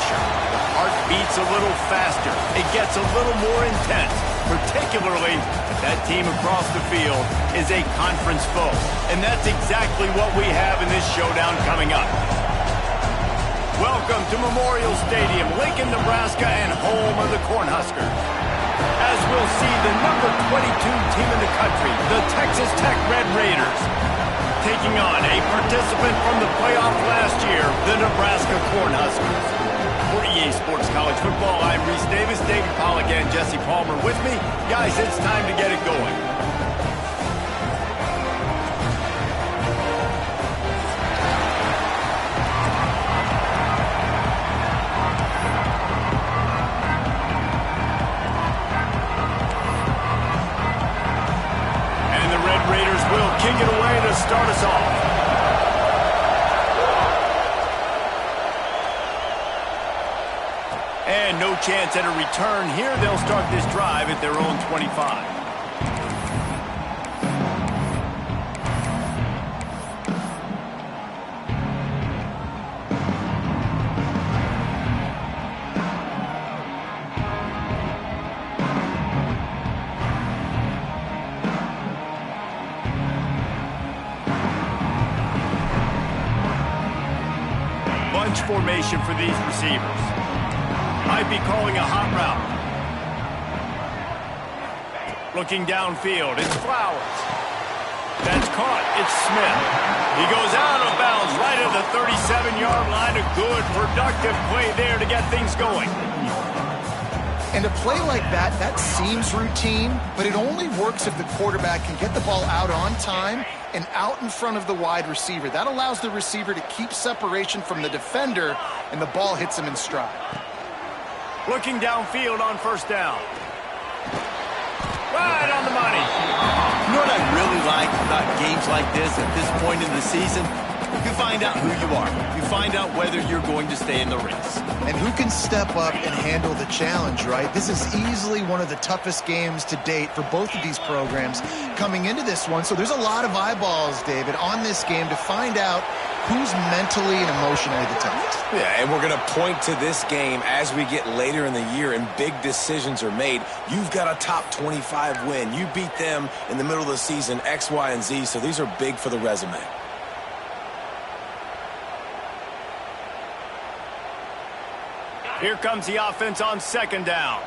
pressure. The heart beats a little faster. It gets a little more intense, particularly if that team across the field is a conference foe. And that's exactly what we have in this showdown coming up. Welcome to Memorial Stadium, Lincoln, Nebraska, and home of the Cornhuskers. As we'll see, the number 22 team in the country, the Texas Tech Red Raiders, taking on a participant from the playoff last year, the Nebraska Cornhuskers. For EA Sports College Football, I'm Reese Davis, David Pollack, and Jesse Palmer with me. Guys, it's time to get it going. Kick it away to start us off. And no chance at a return here. They'll start this drive at their own 25. Formation for these receivers. Might be calling a hot route. Looking downfield, it's Flowers. That's caught, it's Smith. He goes out of bounds right at the 37-yard line. A good, productive play there to get things going. And a play like that, that seems routine, but it only works if the quarterback can get the ball out on time and out in front of the wide receiver. That allows the receiver to keep separation from the defender, and the ball hits him in stride. Looking downfield on first down. Right on the money. You know what I really like about games like this at this point in the season? You find out who you are. You find out whether you're going to stay in the race. And who can step up and handle the challenge, right? This is easily one of the toughest games to date for both of these programs coming into this one. So there's a lot of eyeballs, David, on this game to find out who's mentally and emotionally the toughest. Yeah, and we're going to point to this game as we get later in the year and big decisions are made. You've got a top 25 win. You beat them in the middle of the season, X, Y, and Z, so these are big for the resume. Here comes the offense on second down.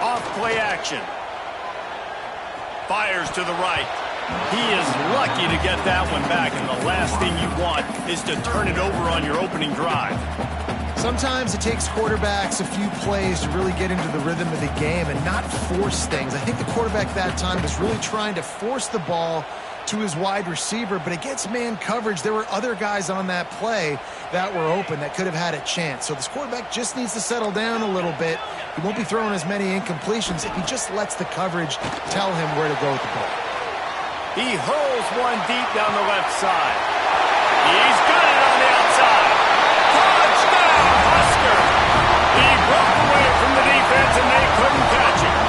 Off play action. Fires to the right. He is lucky to get that one back, and the last thing you want is to turn it over on your opening drive. Sometimes it takes quarterbacks a few plays to really get into the rhythm of the game and not force things. I think the quarterback that time was really trying to force the ball to his wide receiver, but against man coverage, there were other guys on that play that were open that could have had a chance. So this quarterback just needs to settle down a little bit. He won't be throwing as many incompletions if he just lets the coverage tell him where to go with the ball. He hurls one deep down the left side. He's got it on the outside. Touchdown, Husker! He broke away from the defense and they couldn't catch him.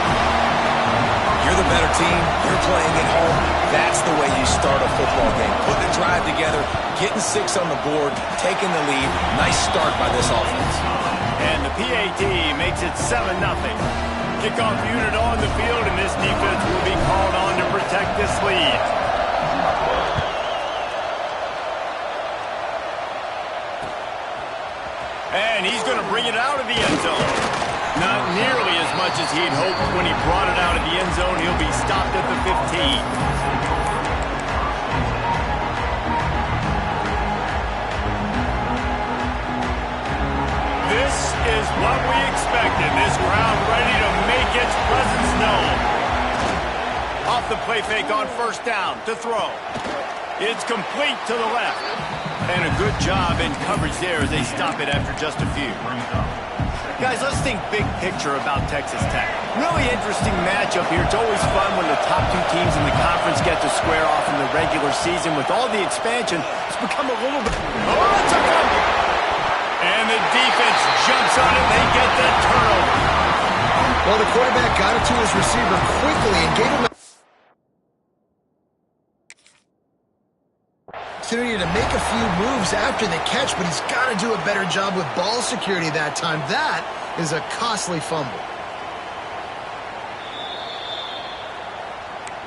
You're the better team. You're playing at home. That's the way you start a football game. Putting a drive together, getting 6 on the board, taking the lead. Nice start by this offense. And the PAT makes it 7-0. Kickoff unit on the field, and this defense will be called on to protect this lead. And he's going to bring it out of the end zone. Not nearly as much as he'd hoped when he brought it out of the end zone. He'll be stopped at the 15. This is what we expected. This crowd ready to make its presence known. Off the play fake on first down to throw. It's complete to the left. And a good job in coverage there as they stop it after just a few. Guys, let's think big picture about Texas Tech. Really interesting matchup here. It's always fun when the top two teams in the conference get to square off in the regular season. With all the expansion, it's become a little bit... Oh, it's a fumble! And the defense jumps on it. They get the turnover. Well, the quarterback got it to his receiver quickly and gave him opportunity to make a few moves after the catch, but he's got to do a better job with ball security that time. That is a costly fumble.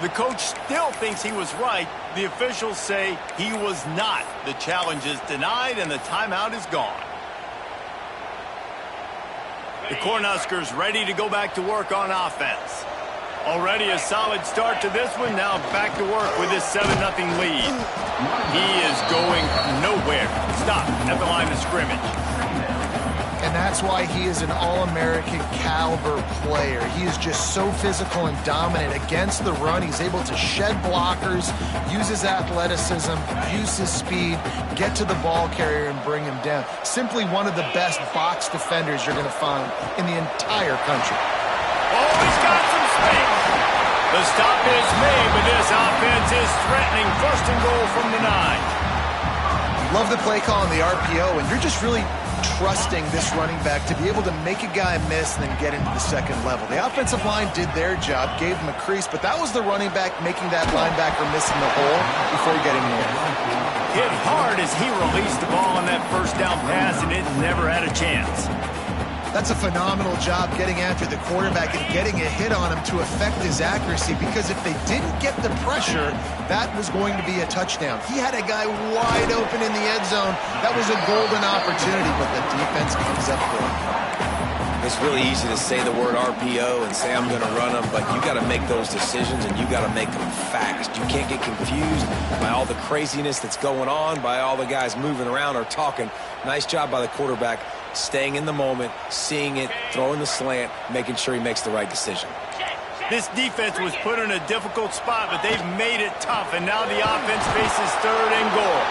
The coach still thinks he was right. The officials say he was not. The challenge is denied, and the timeout is gone. The Cornhuskers ready to go back to work on offense. Already a solid start to this one. Now back to work with this 7-0 lead. He is going nowhere. Stop at the line of scrimmage. And that's why he is an All-American caliber player. He is just so physical and dominant against the run. He's able to shed blockers, use his athleticism, use his speed, get to the ball carrier and bring him down. Simply one of the best box defenders you're going to find in the entire country. Oh, he's got some space. The stop is made, but this offense is threatening. First and goal from the 9. Love the play call on the RPO, and you're just really trusting this running back to be able to make a guy miss and then get into the second level. The offensive line did their job, gave him a crease, but that was the running back making that linebacker miss in the hole before getting there. Hit hard as he released the ball on that first down pass, and it never had a chance. That's a phenomenal job getting after the quarterback and getting a hit on him to affect his accuracy, because if they didn't get the pressure, that was going to be a touchdown. He had a guy wide open in the end zone. That was a golden opportunity, but the defense comes up with it. It's really easy to say the word RPO and say I'm going to run them, but you got to make those decisions, and you got to make them fast. You can't get confused by all the craziness that's going on, by all the guys moving around or talking. Nice job by the quarterback, staying in the moment, seeing it, throwing the slant, making sure he makes the right decision. This defense was put in a difficult spot, but they've made it tough, and now the offense faces third and goal.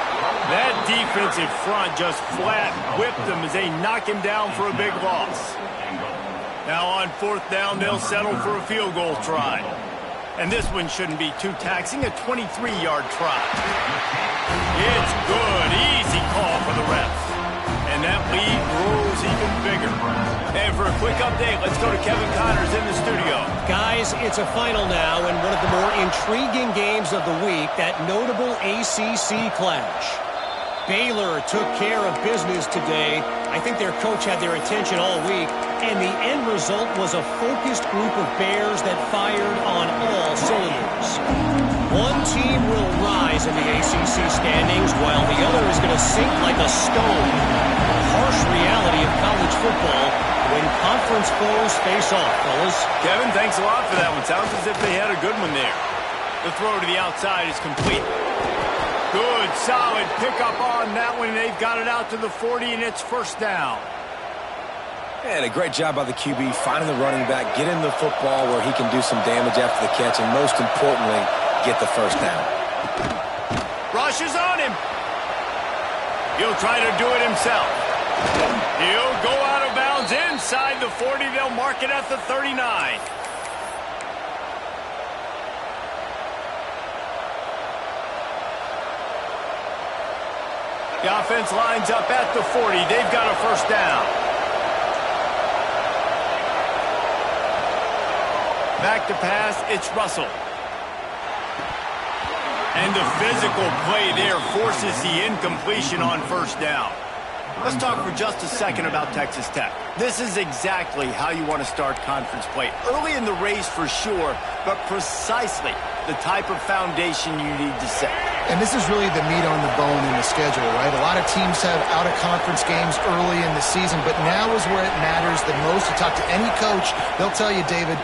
That defensive front just flat whipped them as they knock him down for a big loss. Now on fourth down, they'll settle for a field goal try. And this one shouldn't be too taxing, a 23-yard try. It's good, easy call for the refs. And that lead grows even bigger. And for a quick update, let's go to Kevin Connors in the studio. Guys, it's a final now, and one of the more intriguing games of the week, that notable ACC clash. Baylor took care of business today. I think their coach had their attention all week, and the end result was a focused group of Bears that fired on all cylinders. One team will rise in the ACC standings, while the other is going to sink like a stone. Harsh reality of college football when conference foes face off, fellas. Kevin, thanks a lot for that one. Sounds as if they had a good one there. The throw to the outside is complete. Good, solid pickup on that one. They've got it out to the 40, and it's first down. And a great job by the QB, finding the running back, getting the football where he can do some damage after the catch, and most importantly, get the first down. Rush is on him. He'll try to do it himself. He'll go out of bounds inside the 40. They'll mark it at the 39. The offense lines up at the 40. They've got a first down. Back to pass, it's Russell. And the physical play there forces the incompletion on first down. Let's talk for just a second about Texas Tech. This is exactly how you want to start conference play. Early in the race for sure, but precisely the type of foundation you need to set. And this is really the meat on the bone in the schedule, right? A lot of teams have out-of-conference games early in the season, but now is where it matters the most. You talk to any coach, they'll tell you, David,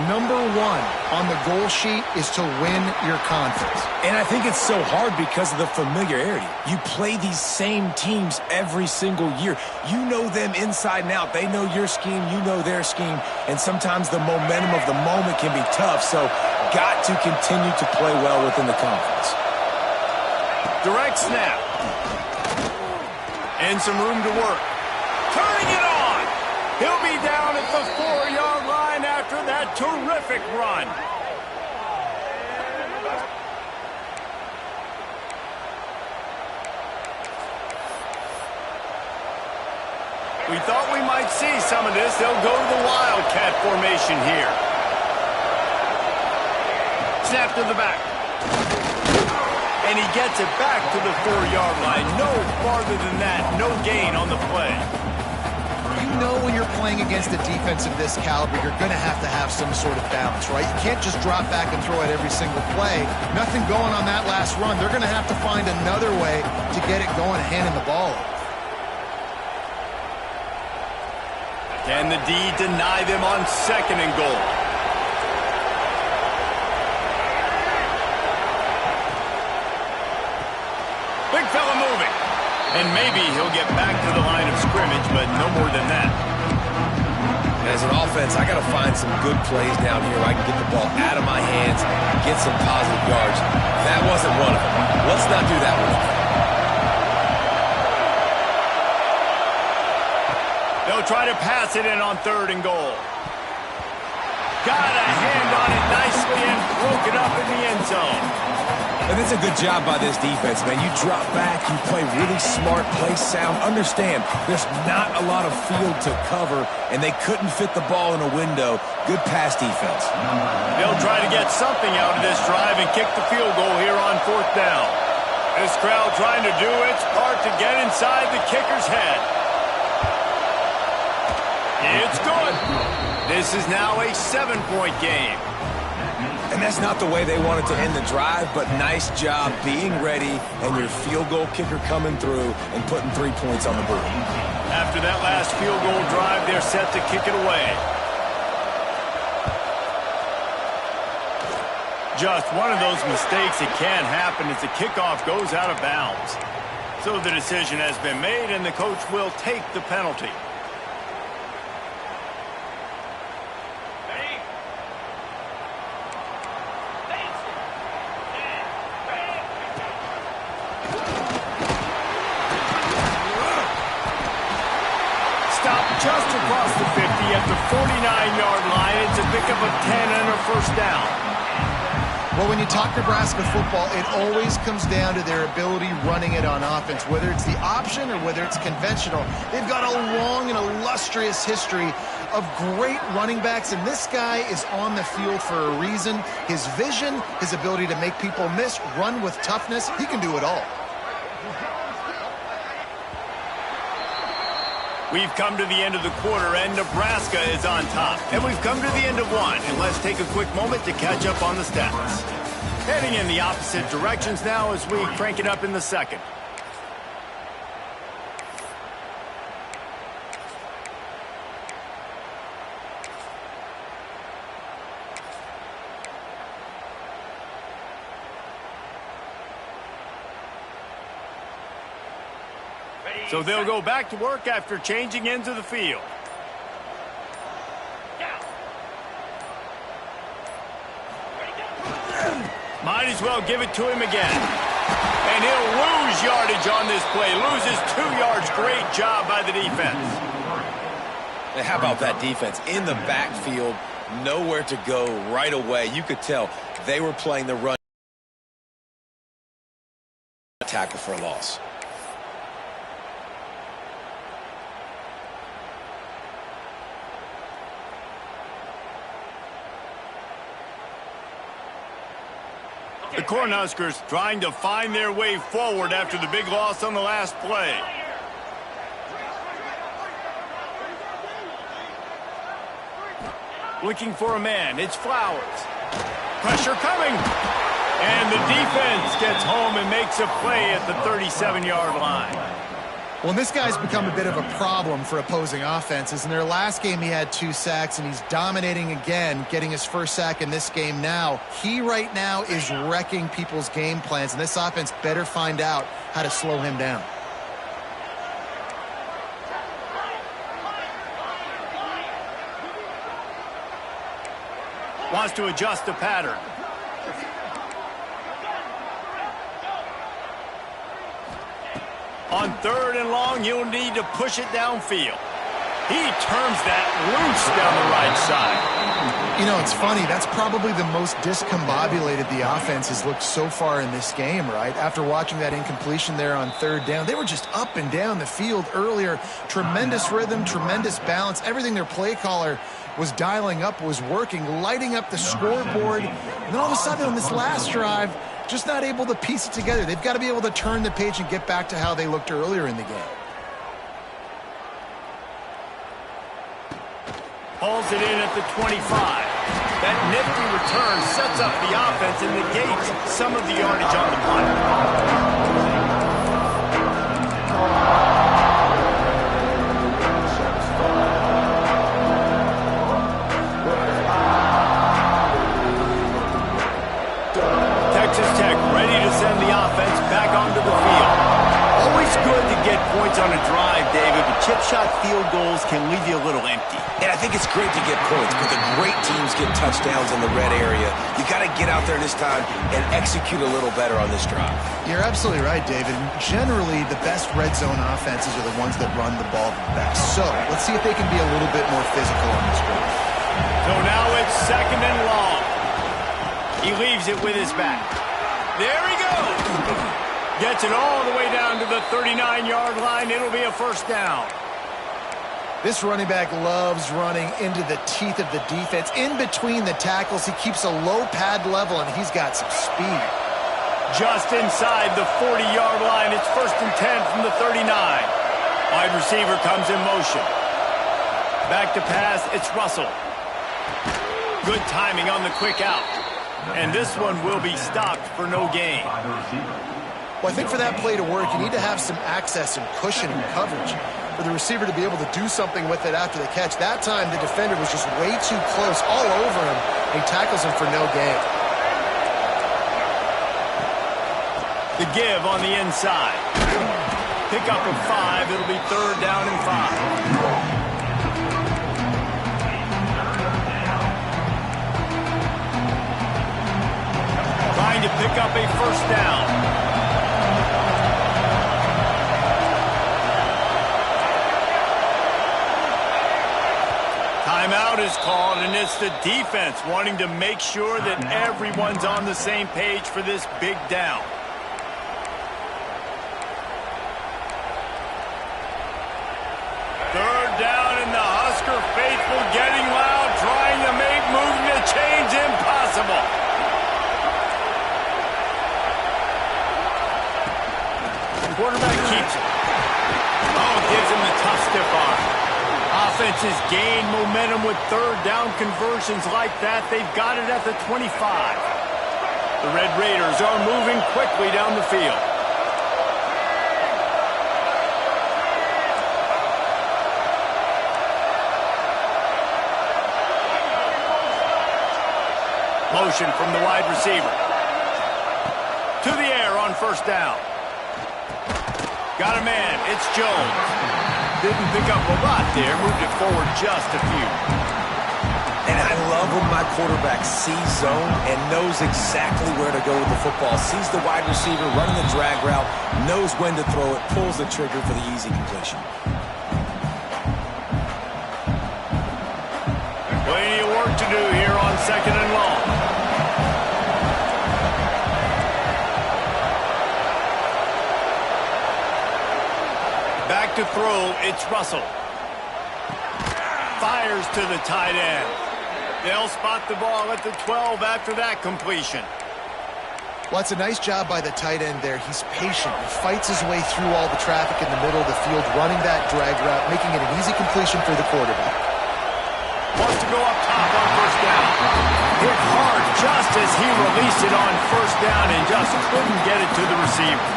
number one on the goal sheet is to win your conference. And I think it's so hard because of the familiarity. You play these same teams every single year. You know them inside and out. They know your scheme, you know their scheme, and sometimes the momentum of the moment can be tough, so got to continue to play well within the conference. Direct snap. And some room to work. Turning it on. He'll be down at the 4-yard line after that terrific run. We thought we might see some of this. They'll go to the Wildcat formation here. Snap to the back. And he gets it back to the 4-yard line. No farther than that. No gain on the play. You know when you're playing against a defense of this caliber, you're going to have some sort of balance, right? You can't just drop back and throw it every single play. Nothing going on that last run. They're going to have to find another way to get it going and handing the ball off. Can the D deny them on 2nd and goal? Big fella moving. And maybe he'll get back to the line of scrimmage, but no more than that. As an offense, I got to find some good plays down here where I can get the ball out of my hands, get some positive yards. That wasn't one of them. Let's not do that one. They'll try to pass it in on 3rd and goal. Got a hand on it nicely and broke it up in the end zone. And it's a good job by this defense, man. You drop back, you play really smart, play sound. Understand, there's not a lot of field to cover, and they couldn't fit the ball in a window. Good pass defense. They'll try to get something out of this drive and kick the field goal here on 4th down. This crowd trying to do its part to get inside the kicker's head. It's good. This is now a 7-point game. And that's not the way they wanted to end the drive, but nice job being ready and your field goal kicker coming through and putting 3 points on the board. After that last field goal drive, they're set to kick it away. Just one of those mistakes that can happen as the kickoff goes out of bounds. So the decision has been made, and the coach will take the penalty. Just across the 50 at the 49-yard line. It's a pickup of 10 and a 1st down. Well, when you talk Nebraska football, it always comes down to their ability running it on offense, whether it's the option or whether it's conventional. They've got a long and illustrious history of great running backs, and this guy is on the field for a reason. His vision, his ability to make people miss, run with toughness, he can do it all. We've come to the end of the quarter, and Nebraska is on top. And we've come to the end of one, and let's take a quick moment to catch up on the stats. Heading in the opposite directions now as we crank it up in the 2nd. So they'll go back to work after changing into the field. Might as well give it to him again. And he'll lose yardage on this play. Loses 2 yards. Great job by the defense. And how about that defense? In the backfield, nowhere to go right away. You could tell they were playing the run. Tackle for a loss. The Cornhuskers trying to find their way forward after the big loss on the last play. Looking for a man. It's Flowers. Pressure coming. And the defense gets home and makes a play at the 37-yard line. Well, this guy's become a bit of a problem for opposing offenses. In their last game, he had 2 sacks, and he's dominating again, getting his 1st sack in this game now. He right now is wrecking people's game plans, and this offense better find out how to slow him down. Wants to adjust the pattern. On 3rd and long, he'll need to push it downfield. He turns that loose down the right side. You know, it's funny. That's probably the most discombobulated the offense has looked so far in this game, right? After watching that incompletion there on 3rd down, they were just up and down the field earlier. Tremendous rhythm, tremendous balance. Everything their play caller was dialing up was working, lighting up the scoreboard. And then all of a sudden on this last drive, just not able to piece it together. They've got to be able to turn the page and get back to how they looked earlier in the game. Hauls it in at the 25. That nifty return sets up the offense and negates some of the yardage on the punt. Texas Tech ready to send the offense back onto the field. Always good to get points on a drive, David, but chip shot field goals can leave you a little empty. And I think it's great to get points, but the great teams get touchdowns in the red area. You got to get out there this time and execute a little better on this drive. You're absolutely right, David. Generally, the best red zone offenses are the ones that run the ball the best. So let's see if they can be a little bit more physical on this drive. So now it's 2nd and long. He leaves it with his back. There he goes. Gets it all the way down to the 39-yard line. It'll be a first down. This running back loves running into the teeth of the defense. In between the tackles, he keeps a low pad level, and he's got some speed. Just inside the 40-yard line. It's 1st and 10 from the 39. Wide receiver comes in motion. Back to pass, it's Russell. Good timing on the quick out. And this one will be stopped for no gain. Well, I think for that play to work, you need to have some access and cushion and coverage for the receiver to be able to do something with it after the catch. That time, the defender was just way too close, all over him, and he tackles him for no gain. The give on the inside. Pick up of 5. It'll be 3rd down and 5. Trying to pick up a first down. Timeout is called, and it's the defense wanting to make sure that everyone's on the same page for this big down. Third down, and the Husker faithful getting loud, trying to make moving the chains impossible. The quarterback keeps it. Oh, gives him the tough stiff arm. Offenses gain momentum with third down conversions like that. They've got it at the 25. The Red Raiders are moving quickly down the field. Motion from the wide receiver. To the air on first down. Got a man. It's Jones. Didn't pick up a lot there. Moved it forward just a few. And I love when my quarterback sees zone and knows exactly where to go with the football. Sees the wide receiver running the drag route, knows when to throw it, pulls the trigger for the easy completion. Plenty of work to do here on 2nd and long. Back to throw, it's Russell. Fires to the tight end. They'll spot the ball at the 12 after that completion. Well, it's a nice job by the tight end there. He's patient. He fights his way through all the traffic in the middle of the field, running that drag route, making it an easy completion for the quarterback. Wants to go up top on first down. Hit hard just as he released it on first down and just couldn't get it to the receiver.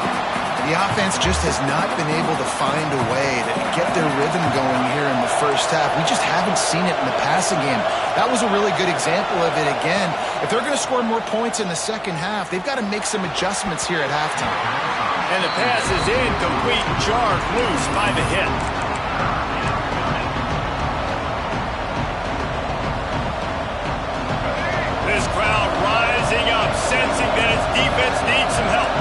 The offense just has not been able to find a way to get their rhythm going here in the first half. We just haven't seen it in the passing game. That was a really good example of it again. If they're going to score more points in the second half, they've got to make some adjustments here at halftime. And the pass is incomplete, jarred loose by the hit. This crowd rising up, sensing that its defense needs some help.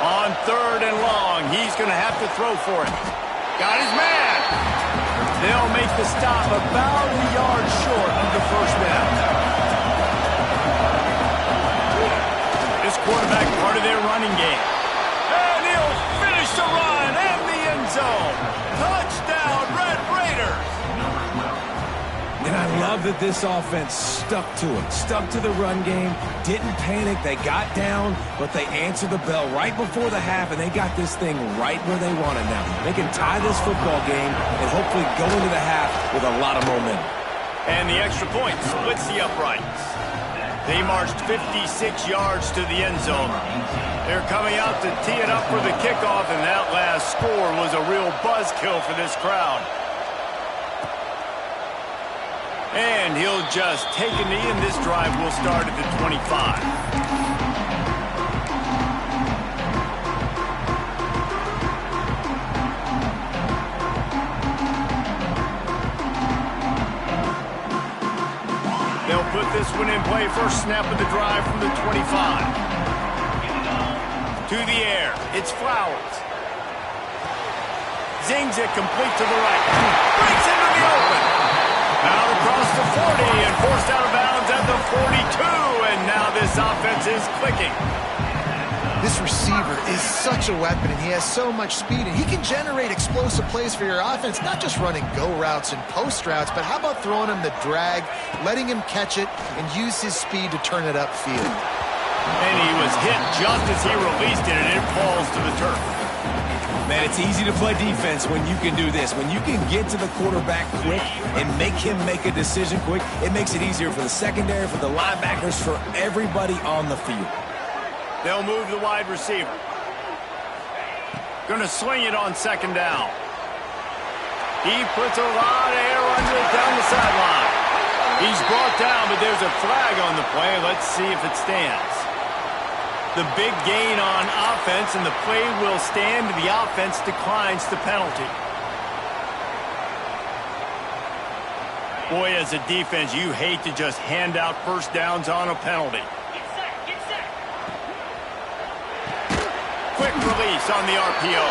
On 3rd and long, he's going to have to throw for it. Got his man. They'll make the stop about a yard short of the first down. This quarterback part of their running game. And he'll finish the run and the end zone. Touchdown, Red Raiders. And I love love that this offense stuck to it, stuck to the run game, didn't panic. They got down, but they answered the bell right before the half, and they got this thing right where they want it now. They can tie this football game and hopefully go into the half with a lot of momentum. And the extra point splits the uprights. They marched 56 yards to the end zone. They're coming out to tee it up for the kickoff, and that last score was a real buzzkill for this crowd. And he'll just take a knee, and this drive will start at the 25. They'll put this one in play. First snap of the drive from the 25. To the air. It's Flowers. Zings it complete to the right. Breaks into the open. Out across the 40 and forced out of bounds at the 42. And now this offense is clicking. This receiver is such a weapon, and he has so much speed, and he can generate explosive plays for your offense, not just running go routes and post routes, but how about throwing him the drag, letting him catch it, and use his speed to turn it upfield. And he was hit just as he released it, and it falls to the turf. Man, it's easy to play defense when you can do this. When you can get to the quarterback quick and make him make a decision quick, it makes it easier for the secondary, for the linebackers, for everybody on the field. They'll move the wide receiver. Going to swing it on second down. He puts a lot of air under it down the sideline. He's brought down, but there's a flag on the play. Let's see if it stands. The big gain on offense, and the play will stand. The offense declines the penalty. Boy, as a defense, you hate to just hand out first downs on a penalty. Quick release on the RPO.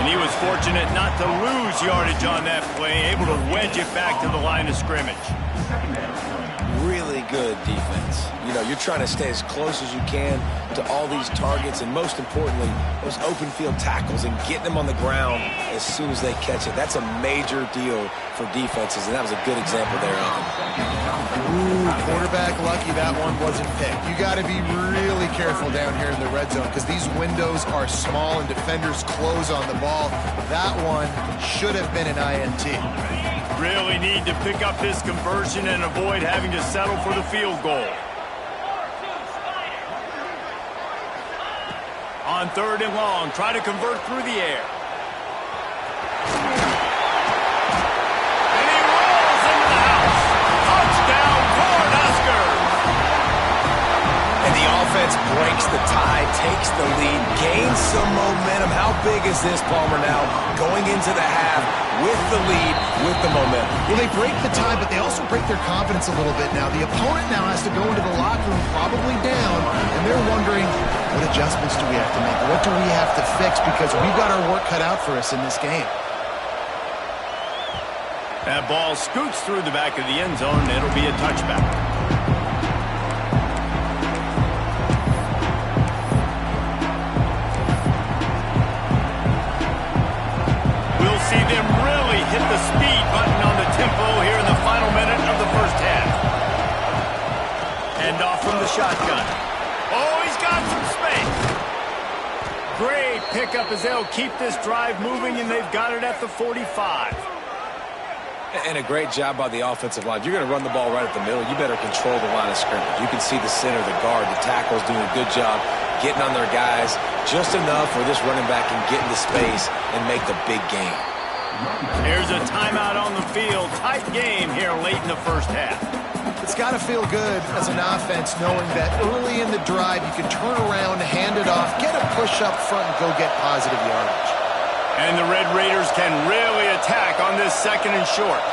And he was fortunate not to lose yardage on that play, able to wedge it back to the line of scrimmage. Really good defense. You know, you're trying to stay as close as you can to all these targets, and most importantly, those open field tackles and getting them on the ground as soon as they catch it. That's a major deal for defenses, and that was a good example there, Anthony. Ooh, quarterback lucky that one wasn't picked. You got to be really careful down here in the red zone because these windows are small and defenders close on the ball. That one should have been an INT. Really need to pick up this conversion and avoid having to settle for the field goal. On third and long, try to convert through the air. And he rolls into the house. Touchdown, Cornhuskers! And the offense breaks the tie, takes the lead, gains some momentum. How big is this, Palmer, now? Going into the half with the lead, with the momentum. Well, they break the tie, but they also break their confidence a little bit now. The opponent now has to go into the locker room probably down, and they're wondering, what adjustments do we have to make? What do we have to fix? Because we've got our work cut out for us in this game. That ball scoots through the back of the end zone, and it'll be a touchback. We'll see them really hit the speed button on the tempo here in the final minute of the first half. Hand off from the shotgun. Oh, he's got some space. Great pickup as they'll keep this drive moving, and they've got it at the 45. And a great job by the offensive line. If you're going to run the ball right at the middle, you better control the line of scrimmage. You can see the center, the guard, the tackles doing a good job getting on their guys just enough where this running back can get into space and make the big game. Here's a timeout on the field. Tight game here late in the first half. It's got to feel good as an offense knowing that early in the drive you can turn around, hand it off, get a push up front, and go get positive yardage. And the Red Raiders can really attack on this second and short.